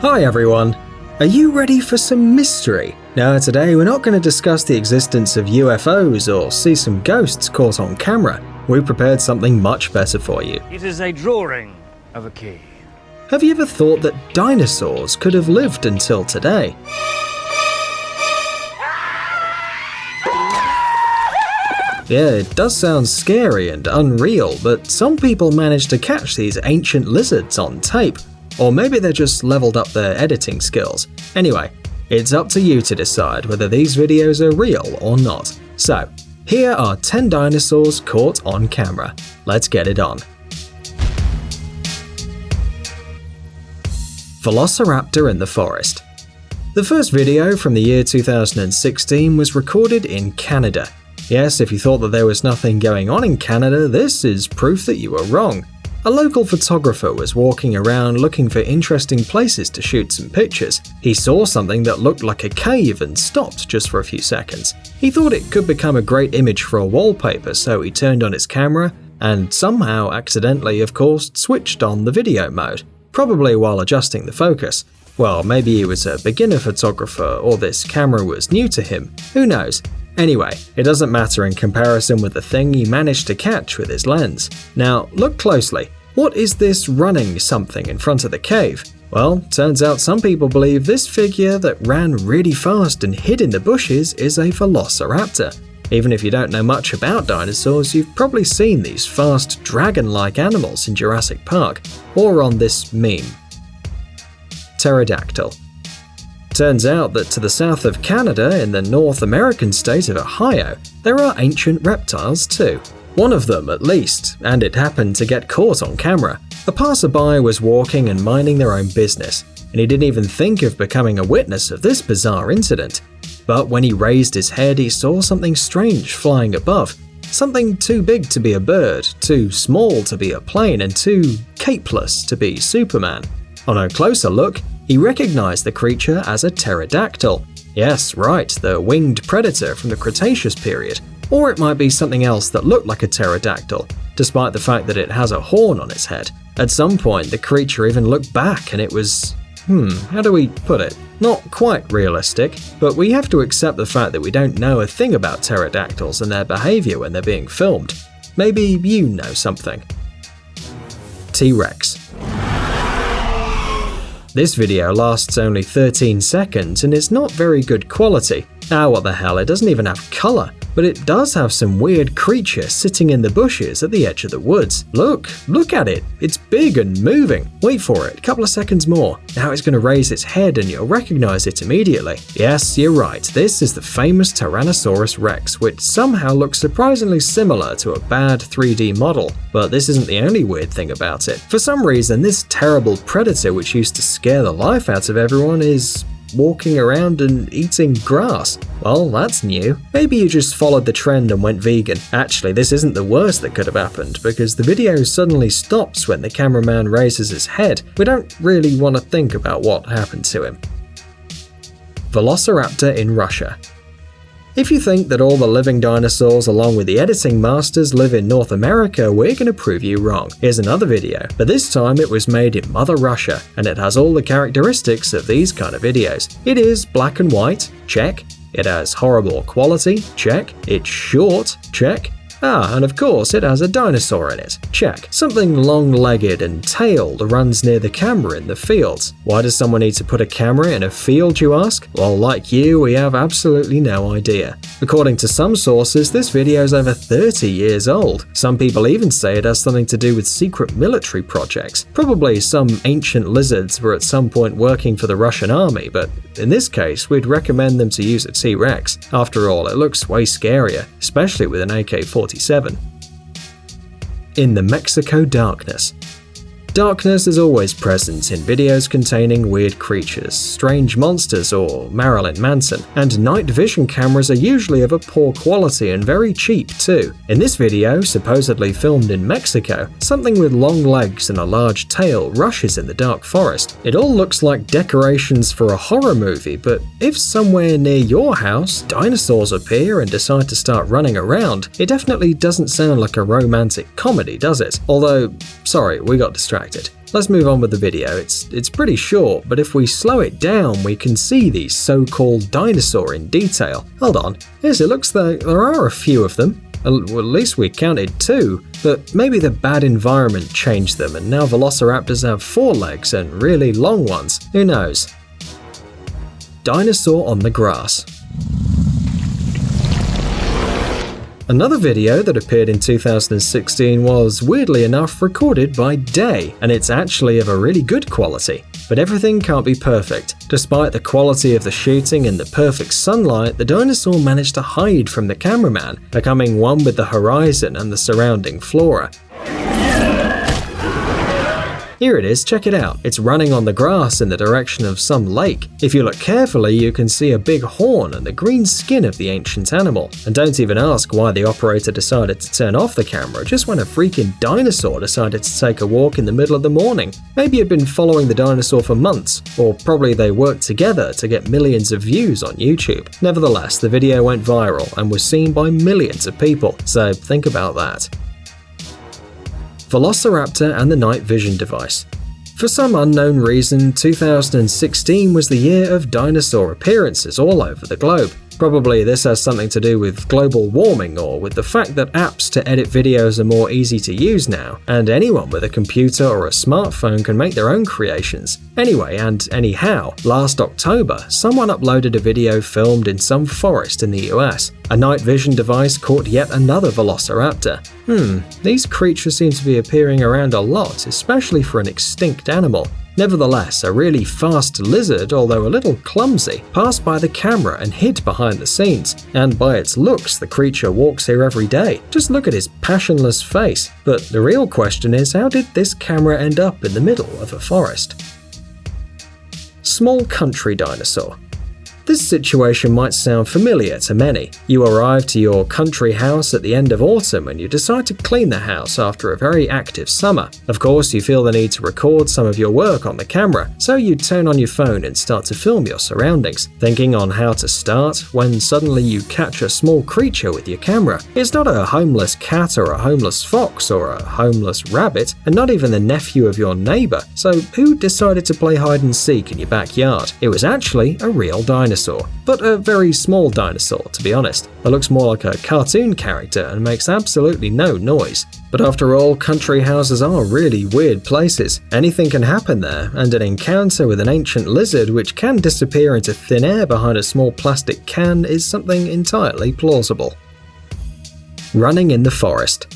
Hi everyone! Are you ready for some mystery? Now today we're not going to discuss the existence of UFOs or see some ghosts caught on camera. We prepared something much better for you. It is a drawing of a key. Have you ever thought that dinosaurs could have lived until today? Yeah, it does sound scary and unreal, but some people managed to catch these ancient lizards on tape. Or maybe they're just leveled up their editing skills. Anyway, it's up to you to decide whether these videos are real or not. So, here are 10 dinosaurs caught on camera. Let's get it on. Velociraptor in the forest. The first video from the year 2016 was recorded in Canada. Yes, if you thought that there was nothing going on in Canada, this is proof that you were wrong. A local photographer was walking around looking for interesting places to shoot some pictures. He saw something that looked like a cave and stopped just for a few seconds. He thought it could become a great image for a wallpaper, so he turned on his camera and somehow accidentally, of course, switched on the video mode, probably while adjusting the focus. Well, maybe he was a beginner photographer or this camera was new to him, who knows? Anyway, it doesn't matter in comparison with the thing he managed to catch with his lens. Now, look closely. What is this running something in front of the cave? Well, turns out some people believe this figure that ran really fast and hid in the bushes is a velociraptor. Even if you don't know much about dinosaurs, you've probably seen these fast, dragon-like animals in Jurassic Park, or on this meme. Pterodactyl. Turns out that to the south of Canada, in the North American state of Ohio, there are ancient reptiles too. One of them at least, and it happened to get caught on camera. A passerby was walking and minding their own business, and he didn't even think of becoming a witness of this bizarre incident. But when he raised his head, he saw something strange flying above. Something too big to be a bird, too small to be a plane, and too capeless to be Superman. On a closer look, he recognized the creature as a pterodactyl. Yes, right, the winged predator from the Cretaceous period. Or it might be something else that looked like a pterodactyl, despite the fact that it has a horn on its head. At some point, the creature even looked back and it was… how do we put it? Not quite realistic, but we have to accept the fact that we don't know a thing about pterodactyls and their behavior when they're being filmed. Maybe you know something. T-Rex. This video lasts only 13 seconds and it's not very good quality. What the hell, it doesn't even have color. But it does have some weird creature sitting in the bushes at the edge of the woods. Look at it. It's big and moving. Wait for it, a couple of seconds more. Now it's going to raise its head and you'll recognize it immediately. Yes, you're right. This is the famous Tyrannosaurus Rex, which somehow looks surprisingly similar to a bad 3D model. But this isn't the only weird thing about it. For some reason, this terrible predator which used to scare the life out of everyone is walking around and eating grass. Well, that's new. Maybe you just followed the trend and went vegan. Actually, this isn't the worst that could have happened, because the video suddenly stops when the cameraman raises his head. We don't really want to think about what happened to him. Velociraptor in Russia. If you think that all the living dinosaurs along with the editing masters live in North America, we're going to prove you wrong. Here's another video, but this time it was made in Mother Russia, and it has all the characteristics of these kind of videos. It is black and white, check. It has horrible quality, check. It's short, check. And of course it has a dinosaur in it, check. Something long-legged and tailed runs near the camera in the fields. Why does someone need to put a camera in a field, you ask? Well, like you, we have absolutely no idea. According to some sources, this video is over 30 years old. Some people even say it has something to do with secret military projects. Probably some ancient lizards were at some point working for the Russian army, but in this case, we'd recommend them to use a T-Rex. After all, it looks way scarier, especially with an AK-47. In the Mexico darkness. Darkness is always present in videos containing weird creatures, strange monsters, or Marilyn Manson, and night vision cameras are usually of a poor quality and very cheap too. In this video, supposedly filmed in Mexico, something with long legs and a large tail rushes in the dark forest. It all looks like decorations for a horror movie, but if somewhere near your house dinosaurs appear and decide to start running around, it definitely doesn't sound like a romantic comedy, does it? Although, sorry, we got distracted. Let's move on with the video. It's pretty short, but if we slow it down, we can see these so-called dinosaurs in detail. Hold on, yes, it looks like there are a few of them. Well, at least we counted 2, but maybe the bad environment changed them and now velociraptors have 4 legs and really long ones. Who knows? Dinosaur on the grass. Another video that appeared in 2016 was, weirdly enough, recorded by day, and it's actually of a really good quality. But everything can't be perfect. Despite the quality of the shooting and the perfect sunlight, the dinosaur managed to hide from the cameraman, becoming one with the horizon and the surrounding flora. Here it is, check it out. It's running on the grass in the direction of some lake. If you look carefully, you can see a big horn and the green skin of the ancient animal. And don't even ask why the operator decided to turn off the camera just when a freaking dinosaur decided to take a walk in the middle of the morning. Maybe you'd been following the dinosaur for months, or probably they worked together to get millions of views on YouTube. Nevertheless, the video went viral and was seen by millions of people, so think about that. Velociraptor and the night vision device. For some unknown reason, 2016 was the year of dinosaur appearances all over the globe. Probably this has something to do with global warming or with the fact that apps to edit videos are more easy to use now, and anyone with a computer or a smartphone can make their own creations. Anyway, and anyhow, last October, someone uploaded a video filmed in some forest in the US. A night vision device caught yet another velociraptor. These creatures seem to be appearing around a lot, especially for an extinct animal. Nevertheless, a really fast lizard, although a little clumsy, passed by the camera and hid behind the scenes. And by its looks, the creature walks here every day. Just look at his passionless face. But the real question is, how did this camera end up in the middle of a forest? Small country dinosaur. This situation might sound familiar to many. You arrive to your country house at the end of autumn and you decide to clean the house after a very active summer. Of course, you feel the need to record some of your work on the camera, so you turn on your phone and start to film your surroundings, thinking on how to start when suddenly you catch a small creature with your camera. It's not a homeless cat or a homeless fox or a homeless rabbit, and not even the nephew of your neighbor. So who decided to play hide and seek in your backyard? It was actually a real dinosaur. But a very small dinosaur, to be honest. It looks more like a cartoon character and makes absolutely no noise. But after all, country houses are really weird places. Anything can happen there, and an encounter with an ancient lizard which can disappear into thin air behind a small plastic can is something entirely plausible. Running in the forest.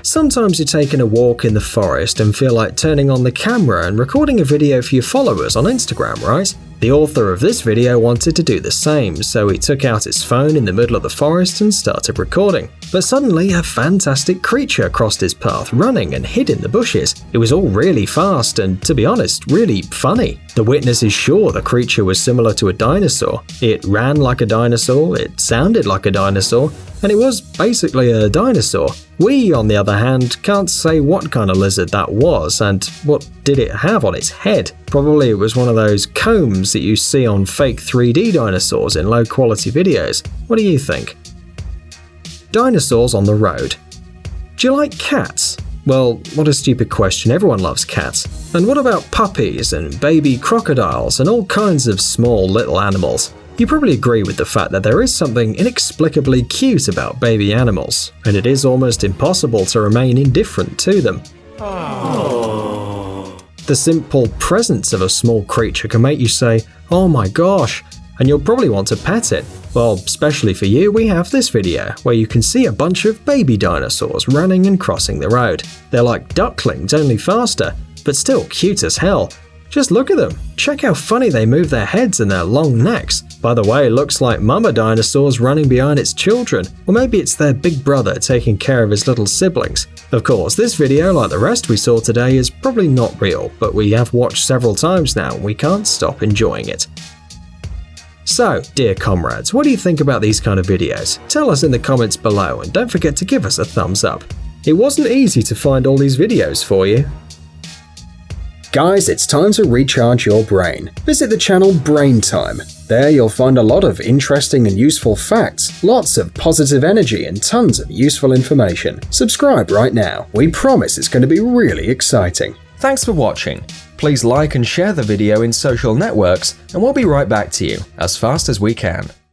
Sometimes you're taking a walk in the forest and feel like turning on the camera and recording a video for your followers on Instagram, right? The author of this video wanted to do the same, so he took out his phone in the middle of the forest and started recording. But suddenly a fantastic creature crossed his path, running and hid in the bushes. It was all really fast and, to be honest, really funny. The witness is sure the creature was similar to a dinosaur. It ran like a dinosaur, it sounded like a dinosaur, and it was basically a dinosaur. We, on the other hand, can't say what kind of lizard that was and what did it have on its head. Probably it was one of those combs that you see on fake 3D dinosaurs in low-quality videos. What do you think? Dinosaurs on the road. Do you like cats? Well, what a stupid question, everyone loves cats. And what about puppies and baby crocodiles and all kinds of small little animals? You probably agree with the fact that there is something inexplicably cute about baby animals, and it is almost impossible to remain indifferent to them. The simple presence of a small creature can make you say, "Oh my gosh," and you'll probably want to pet it. Well, especially for you, we have this video, where you can see a bunch of baby dinosaurs running and crossing the road. They're like ducklings, only faster, but still cute as hell. Just look at them. Check how funny they move their heads and their long necks. By the way, it looks like mama dinosaur's running behind its children, or maybe it's their big brother taking care of his little siblings. Of course, this video, like the rest we saw today, is probably not real, but we have watched several times now and we can't stop enjoying it. So, dear comrades, what do you think about these kind of videos? Tell us in the comments below and don't forget to give us a thumbs up. It wasn't easy to find all these videos for you. Guys, it's time to recharge your brain. Visit the channel Brain Time. There you'll find a lot of interesting and useful facts, lots of positive energy, and tons of useful information. Subscribe right now. We promise it's going to be really exciting. Thanks for watching. Please like and share the video in social networks, and we'll be right back to you as fast as we can.